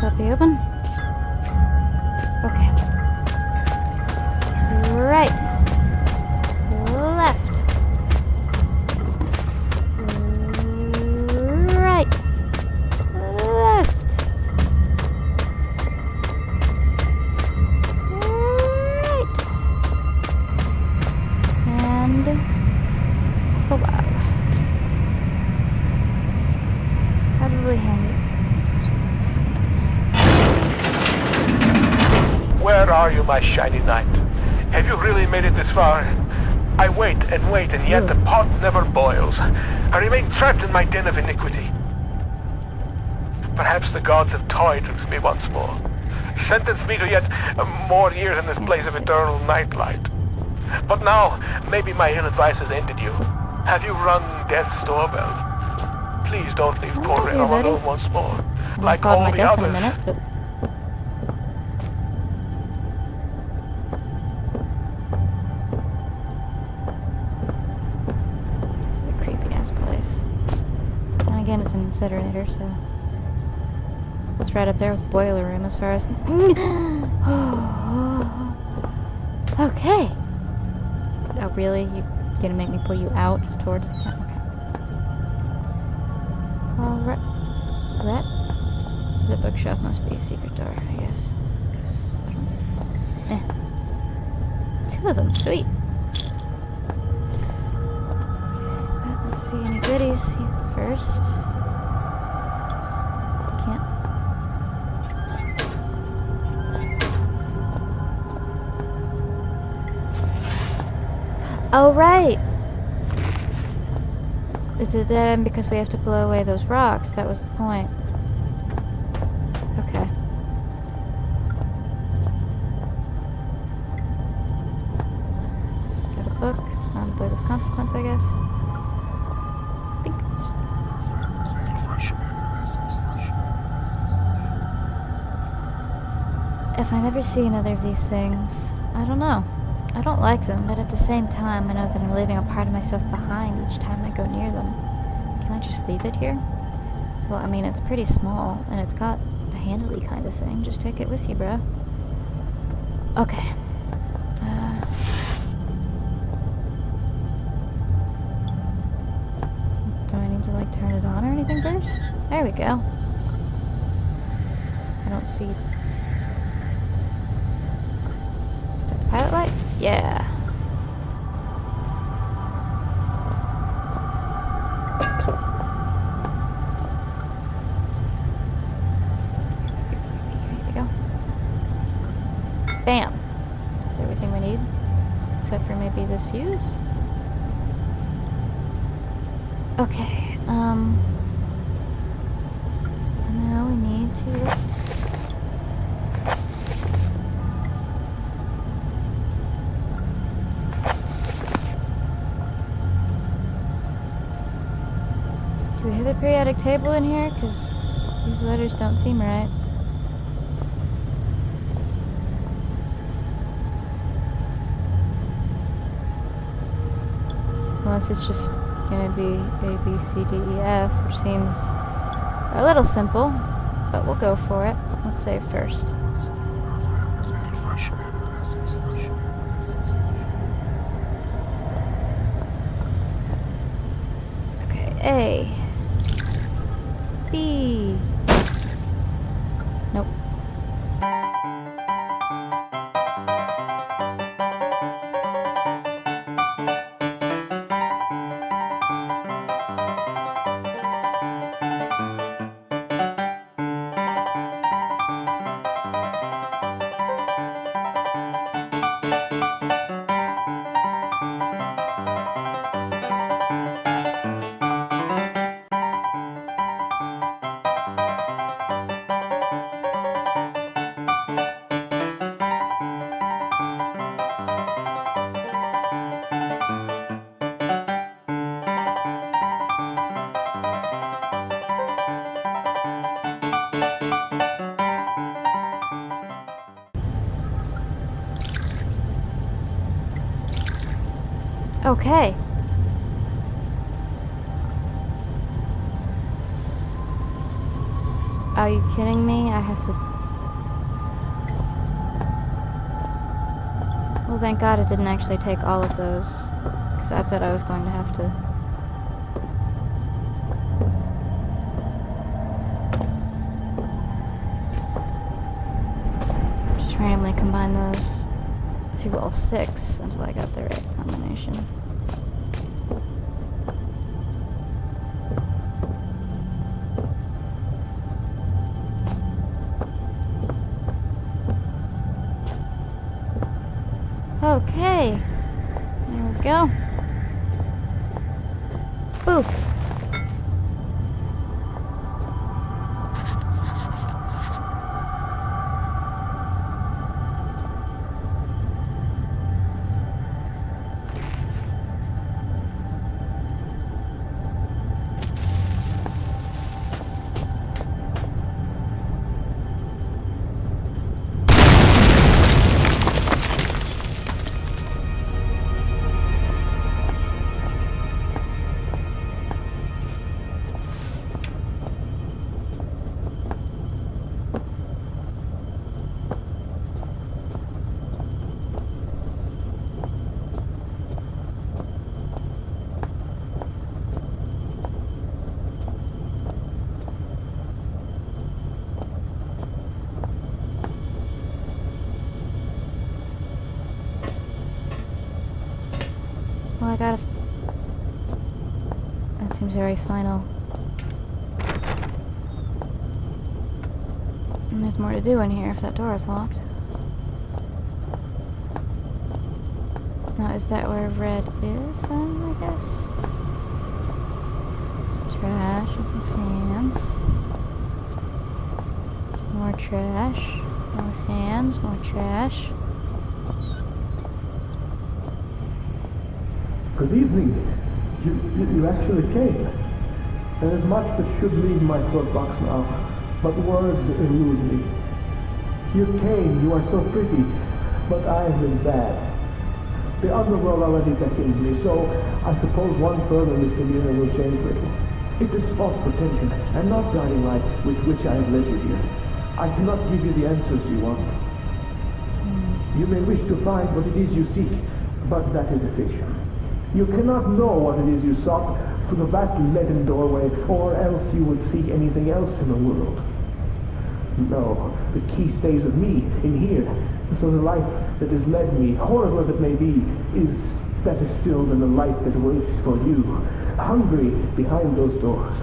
puppy open. Okay. Right. Left. Right. Left. Right. And pull out. Probably handy. Where are you, my shiny knight? Have you really made it this far? I wait, and yet the pot never boils. I remain trapped in my den of iniquity. Perhaps the gods have toyed with me once more. Sentenced me to yet more years in this place of eternal nightlight. But now, maybe my ill advice has ended you. Have you rung death's doorbell? Please don't leave poor Reno alone once more. Like all the others. In a minute, but... This is a creepy ass place. And again, it's an incinerator, so it's right up there with boiler room as far as. Okay. Oh really? You gonna make me pull you out towards the camera? Alright. That? The bookshelf must be a secret door, I guess. Because I don't... Two of them, sweet. Okay, but let's see any goodies first. Can't. Oh, right! It's a dead end because we have to blow away those rocks. That was the point. Okay. Got a book. It's not a blade of consequence, I guess. Binks. If I never see another of these things, I don't know. I don't like them, but at the same time, I know that I'm leaving a part of myself behind each time I go near them. Can I just leave it here? Well, I mean, it's pretty small, and it's got a handily kind of thing. Just take it with you, bro. Okay. Do I need to, like, turn it on or anything first? There we go. I don't see... Start the pilot light? Yeah. Here we go. Bam. That's everything we need. Except for maybe this fuse. Okay, now we need to... Do we have a periodic table in here? Because these letters don't seem right. Unless it's just gonna be A, B, C, D, E, F, which seems a little simple, but we'll go for it. Let's save first. Okay, A. B. Nope. Okay. Are you kidding me? I have to... Well, thank God it didn't actually take all of those. Because I thought I was going to have to... just randomly combine those through all 6 until I got the right combination. Okay, there we go. Boof. Well, I gotta... That seems very final. And there's more to do in here if that door is locked. Now, is that where red is then, I guess? Some trash and some fans. Some more trash. More fans, more trash. Good evening. You actually came. There is much that should leave my throat box now, but words elude me. You came, you are so pretty, but I have been bad. The underworld already beckons me, so I suppose one further misdemeanor will change little. It is false pretension, and not guiding light with which I have led you here. I cannot give you the answers you want. You may wish to find what it is you seek, but that is a fiction. You cannot know what it is you sought through the vast leaden doorway, or else you would seek anything else in the world. No, the key stays with me, in here. So the life that has led me, horrible as it may be, is better still than the life that waits for you, hungry behind those doors.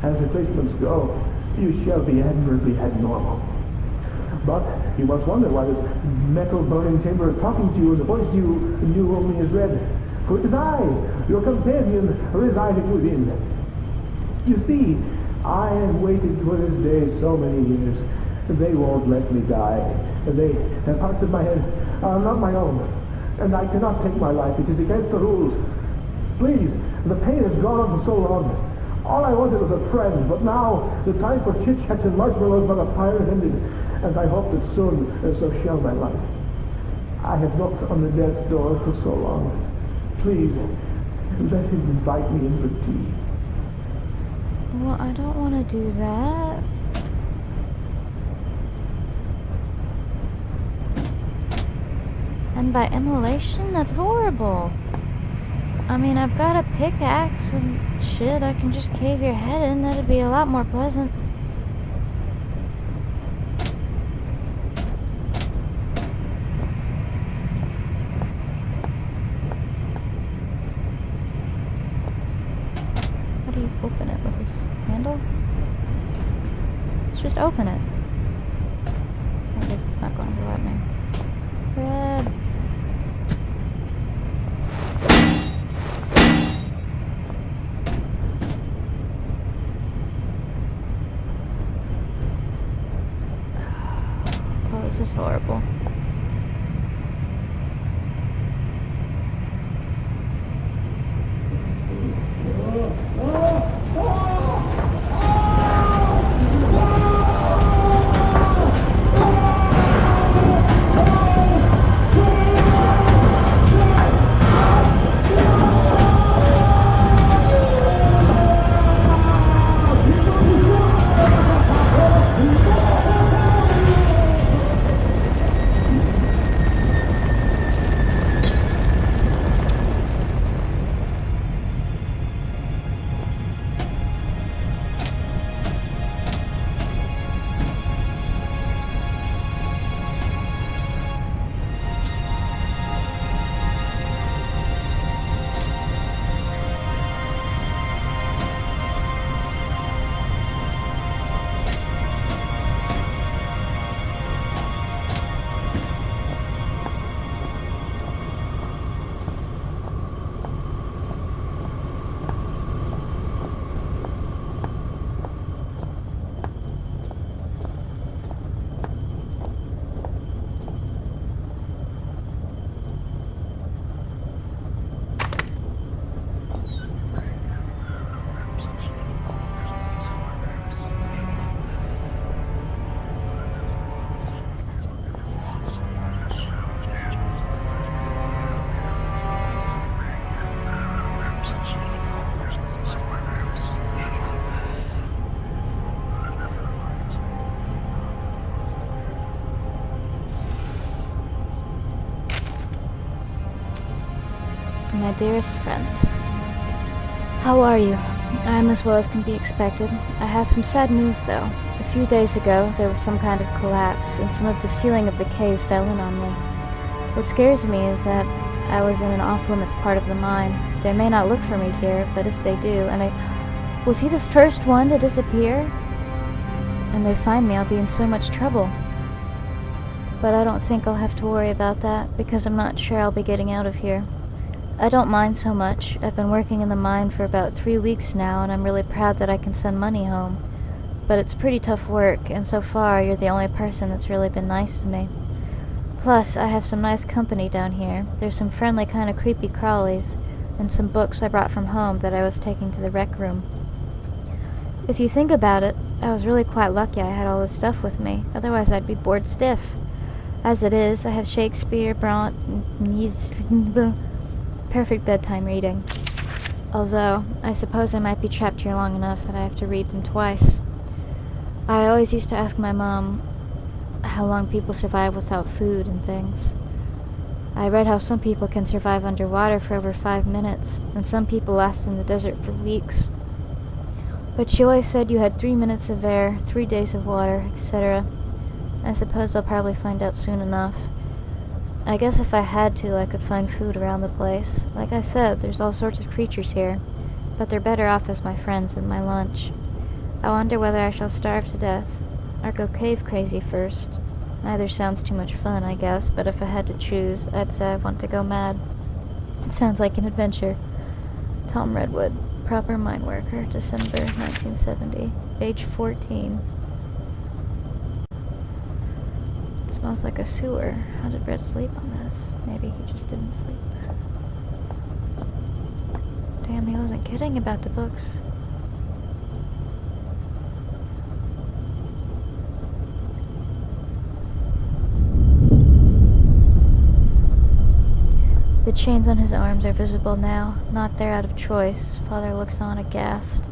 As replacements go, you shall be admirably abnormal. But you must wonder why this metal burning chamber is talking to you, and the voice you knew only is red. For it is I, your companion, residing within. You see, I have waited for this day so many years. They won't let me die. The parts of my head are not my own, and I cannot take my life. It is against the rules. Please, the pain has gone on for so long. All I wanted was a friend, but now the time for chit-chats and marshmallows by the fire is ended, and I hope that soon so shall my life. I have knocked on the death's door for so long. Please, let him invite me in for tea. Well, I don't want to do that. And by immolation, that's horrible. I mean, I've got a pickaxe and shit. I can just cave your head in. That'd be a lot more pleasant. How do you open it with this handle? Let's just open it. I guess it's not going to let me. Red. Oh, this is horrible. my dearest friend. How are you? I'm as well as can be expected. I have some sad news, though. A few days ago, there was some kind of collapse, and some of the ceiling of the cave fell in on me. What scares me is that I was in an off-limits part of the mine. They may not look for me here, but if they do, and they... Was he the first one to disappear? And they find me, I'll be in so much trouble. But I don't think I'll have to worry about that, because I'm not sure I'll be getting out of here. I don't mind so much. I've been working in the mine for about 3 weeks now, and I'm really proud that I can send money home. But it's pretty tough work, and so far you're the only person that's really been nice to me. Plus, I have some nice company down here. There's some friendly kind of creepy crawlies, and some books I brought from home that I was taking to the rec room. If you think about it, I was really quite lucky I had all this stuff with me, otherwise I'd be bored stiff. As it is, I have Shakespeare, Bront, perfect bedtime reading. Although, I suppose I might be trapped here long enough that I have to read them twice. I always used to ask my mom how long people survive without food and things. I read how some people can survive underwater for over 5 minutes, and some people last in the desert for weeks. But she always said you had 3 minutes of air, 3 days of water, etc. I suppose I'll probably find out soon enough. I guess if I had to, I could find food around the place. Like I said, there's all sorts of creatures here, but they're better off as my friends than my lunch. I wonder whether I shall starve to death, or go cave crazy first. Neither sounds too much fun, I guess, but if I had to choose, I'd say I want to go mad. It sounds like an adventure. Tom Redwood. Proper mine worker, December 1970, age 14. It smells like a sewer. How did Brett sleep on this? Maybe he just didn't sleep. Damn, he wasn't kidding about the books. The chains on his arms are visible now, not there out of choice. Father looks on aghast.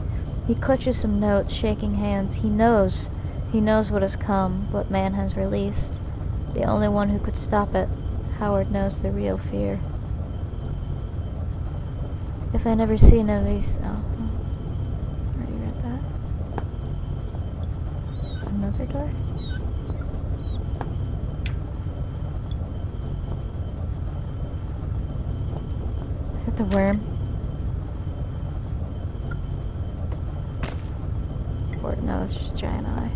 He clutches some notes, shaking hands. He knows what has come, what man has released. The only one who could stop it. Howard knows the real fear. If I never see none of these... Oh, already read that. Another door? Is that the worm? Or no, it's just giant eye.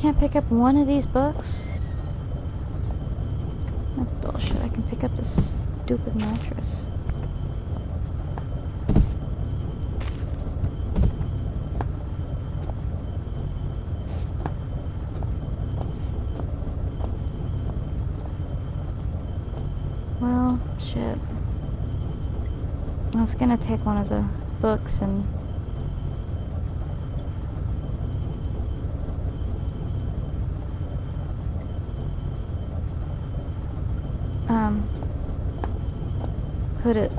Can't pick up one of these books? That's bullshit. I can pick up this stupid mattress. Well, shit. I was gonna take one of the books and put it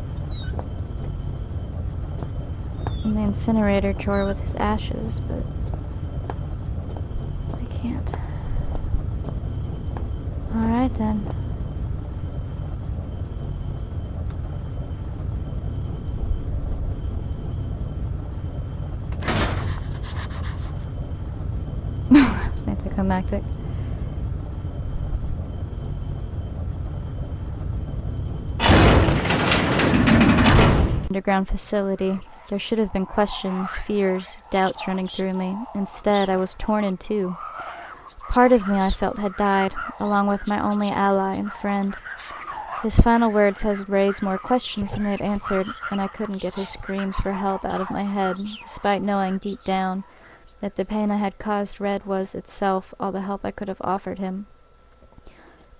in the incinerator drawer with his ashes, but I can't. Alright then. That was anticlimactic. Underground facility. There should have been questions, fears, doubts running through me. Instead, I was torn in two. Part of me I felt had died, along with my only ally and friend. His final words had raised more questions than they had answered, and I couldn't get his screams for help out of my head, despite knowing deep down that the pain I had caused Red was itself all the help I could have offered him.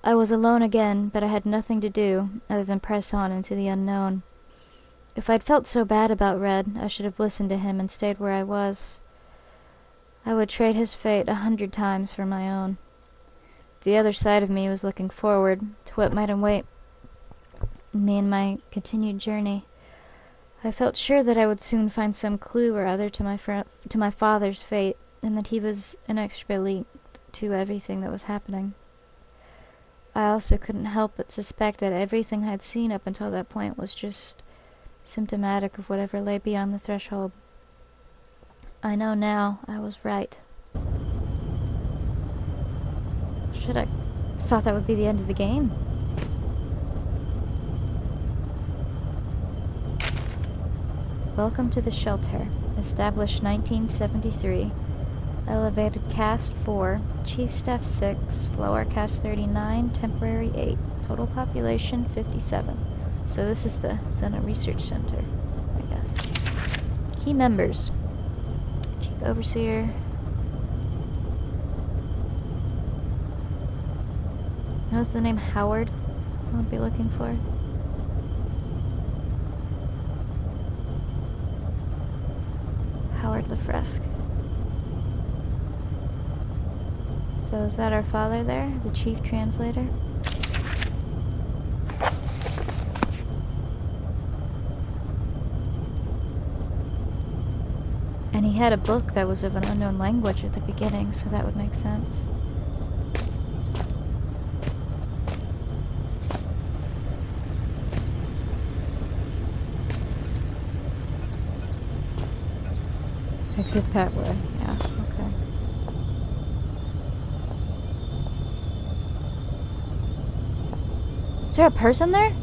I was alone again, but I had nothing to do other than press on into the unknown. If I'd felt so bad about Red, I should have listened to him and stayed where I was. I would trade his fate 100 times for my own. The other side of me was looking forward to what might await me in my continued journey. I felt sure that I would soon find some clue or other to my father's fate, and that he was inextricably linked to everything that was happening. I also couldn't help but suspect that everything I had seen up until that point was just symptomatic of whatever lay beyond the threshold. I know now I was right. Should I thought that would be the end of the game? Welcome to the shelter. Established 1973. Elevated Cast 4. Chief Staff 6. Lower Cast 39. Temporary 8. Total population 57. So this is the Zona Research Center, I guess. Key members. Chief Overseer. What's the name? Howard? I would be looking for. Howard LaFresque. So is that our father there? The chief translator? And he had a book that was of an unknown language at the beginning, so that would make sense. Exit that way. Yeah, okay. Is there a person there?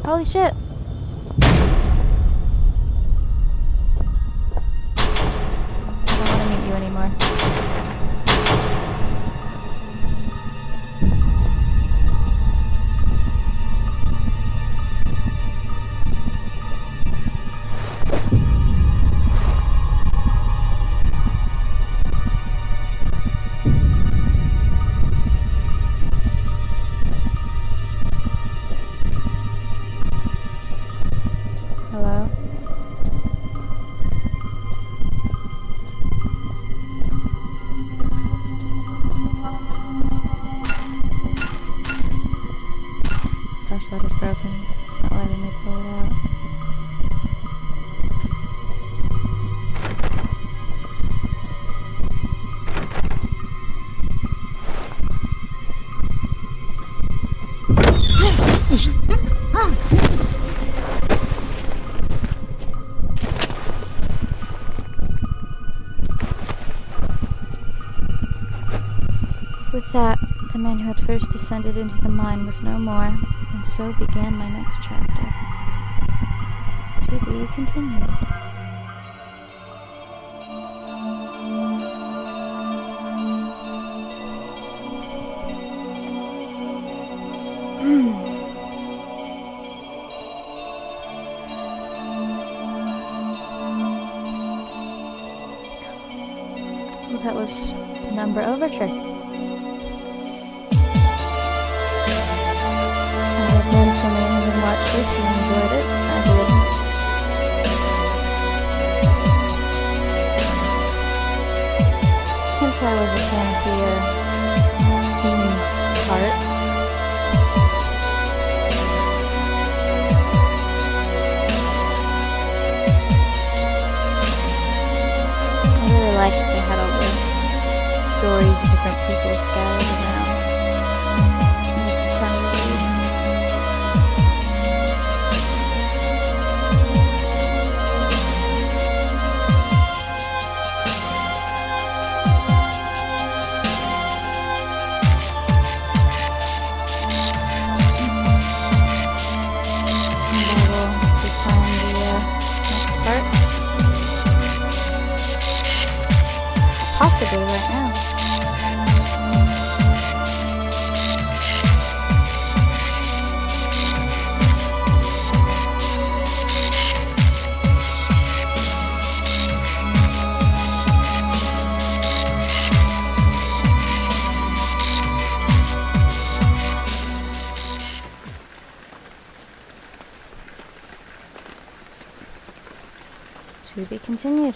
Holy shit. I don't want to meet you anymore. Flashlight is broken. It's not letting me pull it out. With that, the man who had first descended into the mine was no more, and so began my next chapter. To be continued. Well, that was Penumbra Overture. And so many of you watched this and enjoyed it. I did. Can't say I was a fan of the steam part. stories of different people scattered around. You can kind of read. And I will be playing the next part. Possibly right now. To be continued.